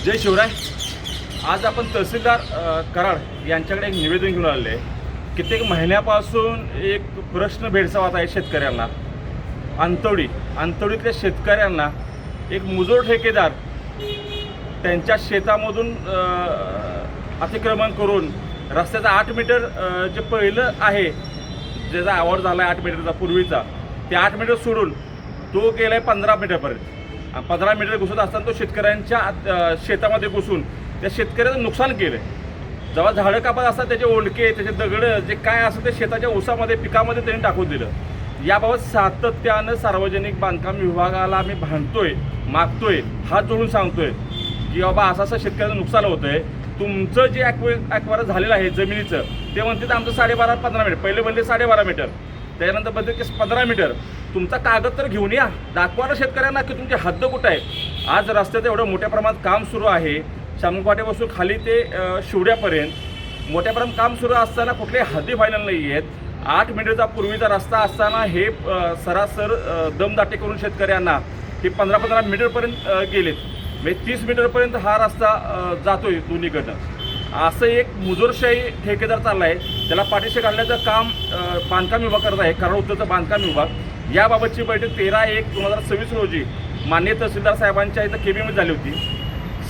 जय शिवराय. आज आपण तहसीलदार कराड यांच्याकडे एक निवेदन घेऊन आलेले आहे. कित्येक महिन्यापासून एक प्रश्न भेडसावत आहे शेतकऱ्यांना. अंतवडीतल्या शेतकऱ्यांना एक मुजोर ठेकेदार त्यांच्या शेतामधून अतिक्रमण करून रस्त्याचा 8 मीटर जे पहिलं आहे, ज्याचा आवड झाला आहे 8 मीटरचा पूर्वीचा, ते 8 मीटर सोडून तो गेला आहे 15 मीटरपर्यंत. 15 मीटर घुसत असताना तो शेतकऱ्यांच्या शेतामध्ये घुसून त्या शेतकऱ्याचं नुकसान केलं आहे. जेव्हा झाडं कापत असतात त्याचे ओंडके, त्याचे दगडं, जे काय असतं ते शेताच्या ऊसामध्ये पिकामध्ये त्यांनी टाकून दिलं. याबाबत सातत्यानं सार्वजनिक बांधकाम विभागाला आम्ही भांडतोय, मागतोय, हात जोडून सांगतोय की बाबा असं शेतकऱ्याचं नुकसान होतं आहे. तुमचं जे ॲक्वायर झालेलं आहे जमिनीचं, ते म्हणते तर आमचं 12.5-15 मीटर, पहिले म्हणले 12.5 मीटर, त्याच्यानंतर म्हणते की 15 मीटर. तुमचा कागद तर घेऊन या, दाखवा ना शेतकऱ्यांना की तुमची हद्द कुठं आहे. आज रस्त्याचं एवढं मोठ्या प्रमाणात काम सुरू आहे, शामूकवाटेपासून खाली ते शिवड्यापर्यंत मोठ्या प्रमाणात काम सुरू असताना कुठल्याही हद्दी फायनल नाही आहेत. 8 मीटरचा पूर्वीचा रस्ता असताना हे सरासर दमदाटी करून शेतकऱ्यांना हे 15-15 मीटरपर्यंत गेलेत. म्हणजे 30 मीटरपर्यंत हा रस्ता जातोय दोन्हीकडनं. असं एक मुजोरशाही ठेकेदार चालला आहे. त्याला पाठीशी घालण्याचं काम बांधकाम विभाग करत आहे, कराड उत्तरचा बांधकाम विभाग. याबाबतची बैठक 13/1/2026 रोजी माननीय तहसीलदार साहेबांच्या इथं केबीमध्ये झाली होती.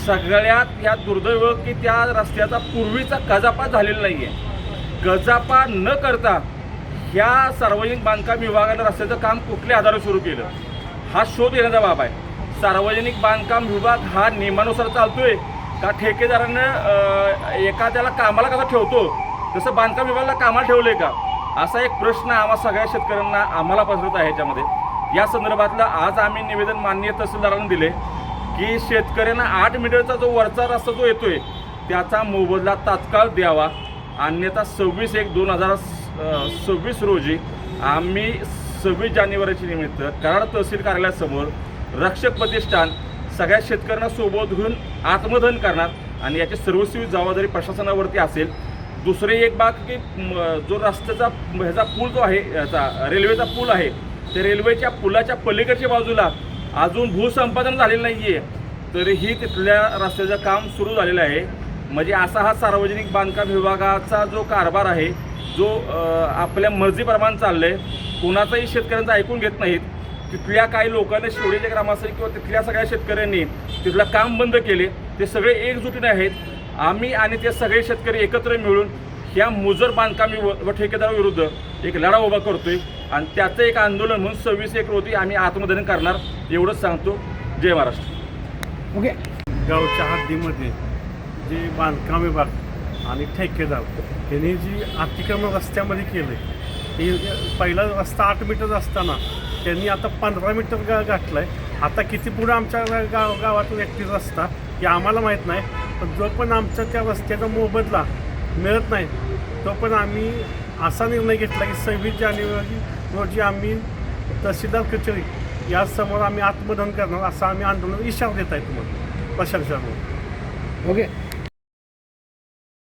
सगळ्यात ह्या दुर्दैव की त्या रस्त्याचा पूर्वीचा गजापात झालेला नाही आहे. गजापा न करता ह्या सार्वजनिक बांधकाम विभागानं रस्त्याचं काम कुठल्या आधारे सुरू केलं, हा शोध घेण्याचा बाब आहे. सार्वजनिक बांधकाम विभाग हा नियमानुसार चालतोय का ठेकेदारानं एखाद्याला कामाला कसं ठेवतो तसं बांधकाम विभागाला कामाला ठेवलं आहे का, असा एक प्रश्न आम्हा सगळ्या शेतकऱ्यांना आम्हाला पसरत आहे. ह्याच्यामध्ये या संदर्भातलं आज आम्ही निवेदन माननीय तहसीलदारांना दिले की शेतकऱ्यांना 8 मीटरचा जो वरचा रस्ता जो येतोय त्याचा मोबदला तात्काळ द्यावा. अन्यथा 26/1/2026 रोजी आम्ही 26 जानेवारीच्या निमित्त कराड तहसील कार्यालयासमोर रक्षक प्रतिष्ठान सगळ्या शेतकऱ्यांना सोबत घेऊन आत्मदहन करणार आणि याची सर्वस्वी जबाबदारी प्रशासनावरती असेल. दुसरी एक बाब की जो रस्त्याचा ह्याचा पूल जो आहे, याचा रेल्वेचा पूल आहे, त्या रेल्वेच्या पुलाच्या पलीकडच्या बाजूला अजून भूसंपादन झालेलं नाही आहे, तरीही तिथल्या रस्त्याचं काम सुरू झालेलं आहे. म्हणजे असा हा सार्वजनिक बांधकाम विभागाचा जो कारभार आहे, जो आपल्या मर्जीप्रमाणे चाललं आहे. कोणाचाही शेतकऱ्यांचं ऐकून घेत नाहीत. तिथल्या काही लोकांनी, शिवडीच्या ग्रामस्थांनी किंवा तिथल्या सगळ्या शेतकऱ्यांनी तिथलं काम बंद केले. ते सगळे एकजुटीने आहेत. आम्ही आणि ते सगळे शेतकरी एकत्र मिळून ह्या मुजोर बांधकाम व ठेकेदाराविरुद्ध एक लढा उभा करतोय आणि त्याचं एक आंदोलन म्हणून 26/1 रोजी आम्ही आत्मदहन करणार, एवढंच सांगतो. जय महाराष्ट्र. ओके. गावच्या हद्दीमध्ये जे बांधकाम विभाग आणि ठेकेदार यांनी जी अतिक्रमण रस्त्यामध्ये केलं आहे, हे पहिला रस्ता 8 मीटर असताना त्यांनी आता 15 मीटर गाठलं आहे. आता किती पुढं आमच्या गावातून एकटीच रस्ता हे आम्हाला माहीत नाही. पण जो पण आमच्या त्या रस्त्याचा मोबदला मिळत नाही, तो पण आम्ही असा निर्णय घेतला की 26 जानेवारी रोजी आम्ही तहसीलदार कचेरी यासमोर आम्ही आत्मदहन करणार, असा आम्ही आंदोलन इशारा देत आहे तुम्हाला प्रशासनावर. ओके.